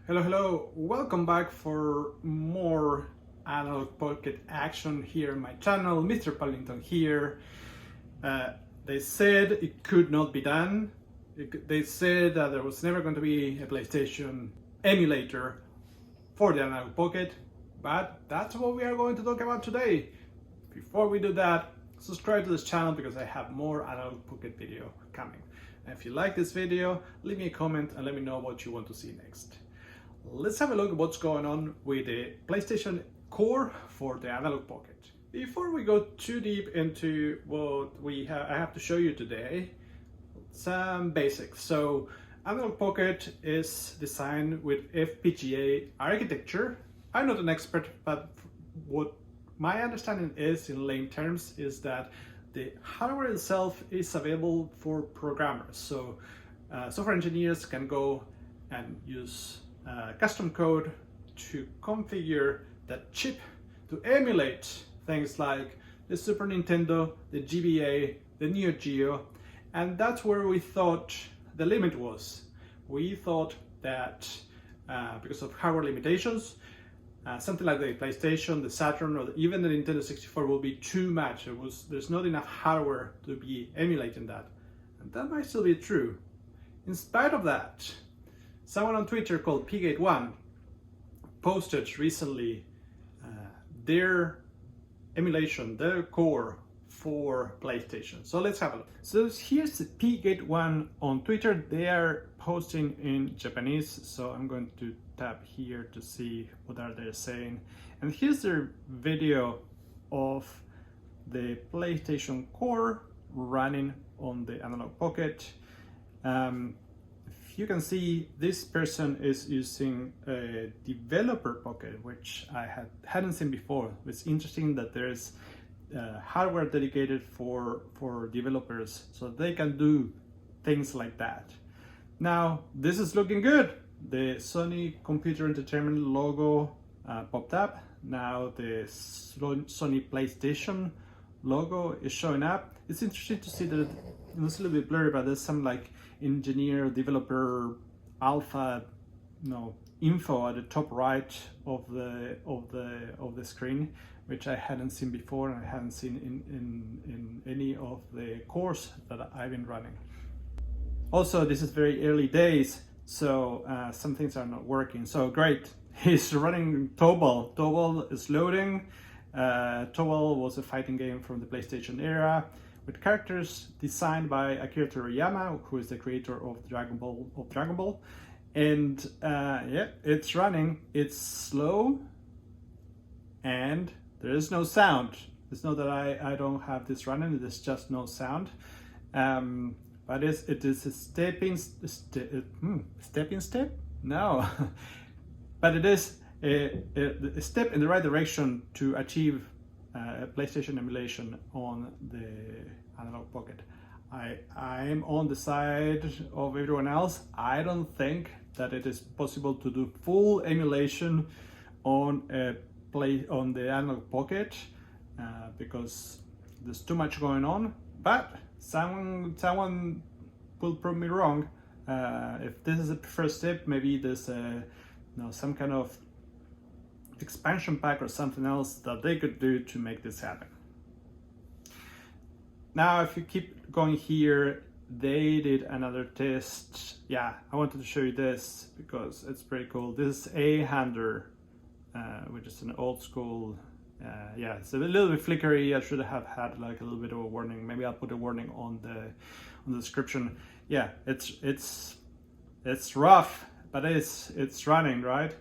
Hello, welcome back for more Analogue Pocket action here on my channel. Mr. Paddington here. They said it could not be done. They said that there was never going to be a PlayStation Emulator for the Analogue Pocket, but that's what we are going to talk about today. Before we do that, subscribe to this channel because I have more Analogue Pocket video coming. And if you like this video, leave me a comment and let me know what you want to see next. Let's have a look at what's going on with the PlayStation Core for the Analogue Pocket. Before we go too deep into what I have to show you today, some basics. So Analogue Pocket is designed with FPGA architecture. I'm not an expert, but what my understanding is, in lame terms, is that the hardware itself is available for programmers. So software engineers can go and use custom code to configure that chip to emulate things like the Super Nintendo, the GBA, the Neo Geo, and that's where we thought the limit was. We thought that because of hardware limitations, something like the PlayStation, the Saturn, or even the Nintendo 64 will be too much. There's not enough hardware to be emulating that, and that might still be true. In spite of that, someone on Twitter called Pgate1 posted recently their emulation, their core for PlayStation. So let's have a look. So here's the Pgate1 on Twitter. They are posting in Japanese, so I'm going to tap here to see what are they saying. And here's their video of the PlayStation Core running on the Analogue Pocket. You can see this person is using a developer pocket, which I hadn't seen before. It's interesting that there's hardware dedicated for developers so they can do things like that. Now, this is looking good. The Sony Computer Entertainment logo popped up. Now the Sony PlayStation logo is showing up. It's interesting to see that it's a little bit blurry, but there's some like engineer, developer, alpha, info at the top right of the screen, which I hadn't seen before, and I hadn't seen in any of the cores that I've been running. Also, this is very early days, so some things are not working. So great, he's running Tobal. Tobal is loading. Tobal was a fighting game from the PlayStation era, with characters designed by Akira Toriyama, who is the creator of Dragon Ball. And yeah, it's running. It's slow, and there is no sound. It's not that I don't have this running. There's just no sound. But it is a stepping step? No, but it is a step in the right direction to achieve PlayStation emulation on the Analogue Pocket. I'm on the side of everyone else. I don't think that it is possible to do full emulation on the Analogue Pocket because there's too much going on. But someone will prove me wrong. If this is a first step, maybe there's some kind of expansion pack or something else that they could do to make this happen. Now, if you keep going here, they did another test. Yeah, I wanted to show you this because it's pretty cool. This is A-Hander, which is an old school. Yeah, it's a little bit flickery. I should have had like a little bit of a warning. Maybe I'll put a warning on the description. Yeah, it's rough, but it's running, right?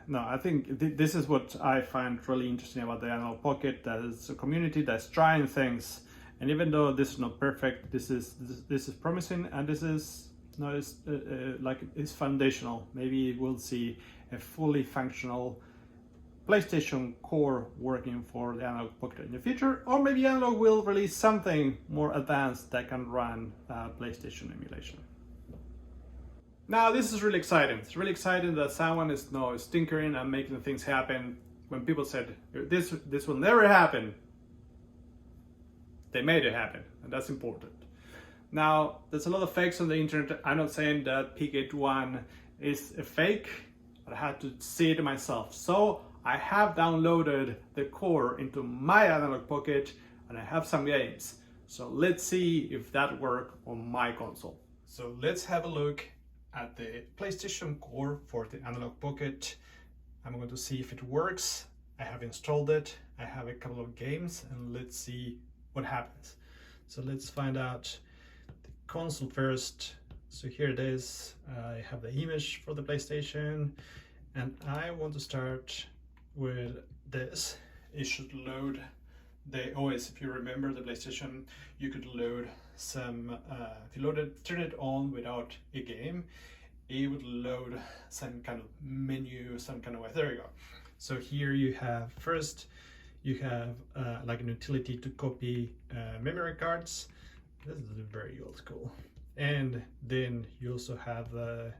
No, I think this is what I find really interesting about the Analogue Pocket. That it's a community that's trying things, and even though this is not perfect, this is promising, and this is it's foundational. Maybe we'll see a fully functional PlayStation Core working for the Analogue Pocket in the future, or maybe Analogue will release something more advanced that can run PlayStation emulation. Now, this is really exciting. It's really exciting that someone is tinkering and making things happen. When people said this will never happen, they made it happen, and that's important. Now, there's a lot of fakes on the internet. I'm not saying that Pocket 1 is a fake, but I had to see it myself. So I have downloaded the core into my Analogue Pocket and I have some games. So let's see if that works on my console. So let's have a look at the PlayStation core for the Analogue Pocket. I'm going to see if it works. I have installed it. I have a couple of games and let's see what happens. So let's find out the console first. So here it is. I have the image for the PlayStation and I want to start with this. It should load the OS. If you remember the PlayStation, you could load some, if you turn it on without a game, it would load some kind of menu, some kind of way. There you go. So here you have, first, you have like an utility to copy memory cards. This is very old school. And then you also have the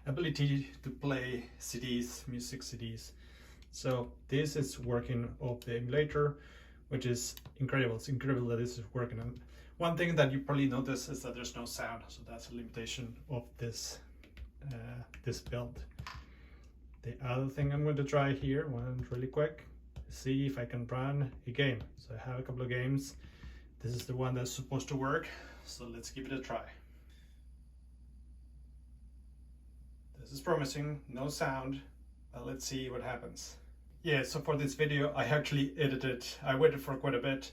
ability to play CDs, music CDs. So this is working off the emulator, which is incredible. It's incredible that this is working. And one thing that you probably notice is that there's no sound. So that's a limitation of this, this build. The other thing I'm going to try here, one really quick, see if I can run a game. So I have a couple of games. This is the one that's supposed to work. So let's give it a try. This is promising, no sound, but let's see what happens. Yeah, so for this video, I actually edited. I waited for quite a bit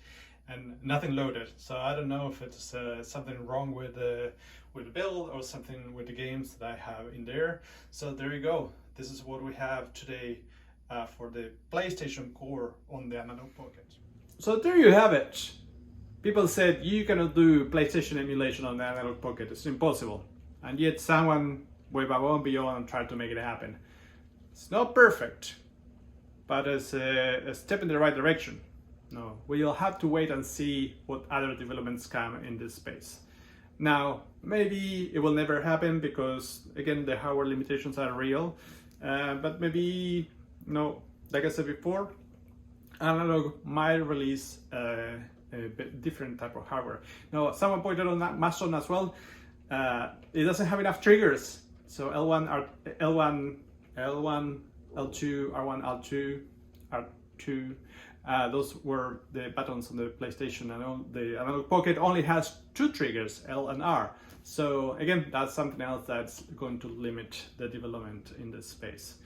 and nothing loaded. So I don't know if it's something wrong with the build or something with the games that I have in there. So there you go. This is what we have today for the PlayStation core on the Analogue Pocket. So there you have it. People said you cannot do PlayStation emulation on the Analogue Pocket. It's impossible. And yet someone went above and beyond and tried to make it happen. It's not perfect, but it's a step in the right direction. No, we'll have to wait and see what other developments come in this space. Now, maybe it will never happen because, again, the hardware limitations are real. But maybe, no, like I said before, Analogue might release a bit different type of hardware. Now, someone pointed on that Mastodon as well. It doesn't have enough triggers. So L1, L1, L1, L2, R1, R2, R2. Those were the buttons on the PlayStation, and the Analogue Pocket only has 2 triggers, L and R. So again, that's something else that's going to limit the development in this space.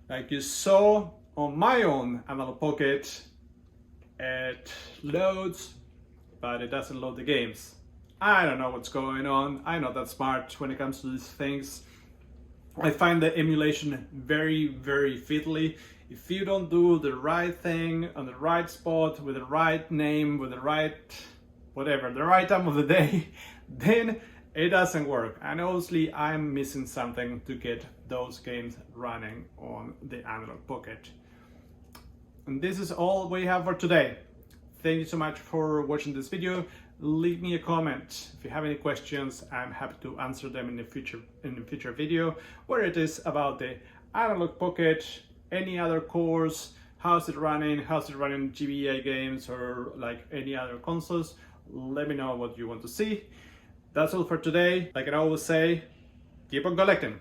Like you saw on my own Analogue Pocket, it loads, but it doesn't load the games. I don't know what's going on. I'm not that smart when it comes to these things. I find the emulation very, very fiddly. If you don't do the right thing on the right spot, with the right name, with the right whatever, the right time of the day, then it doesn't work. And obviously I'm missing something to get those games running on the Analogue Pocket. And this is all we have for today. Thank you so much for watching this video. Leave me a comment if you have any questions. I'm happy to answer them in the future video, where it is about the Analogue Pocket, any other cores, how's it running GBA games or like any other consoles. Let me know what you want to see. That's all for today. Like I always say, keep on collecting.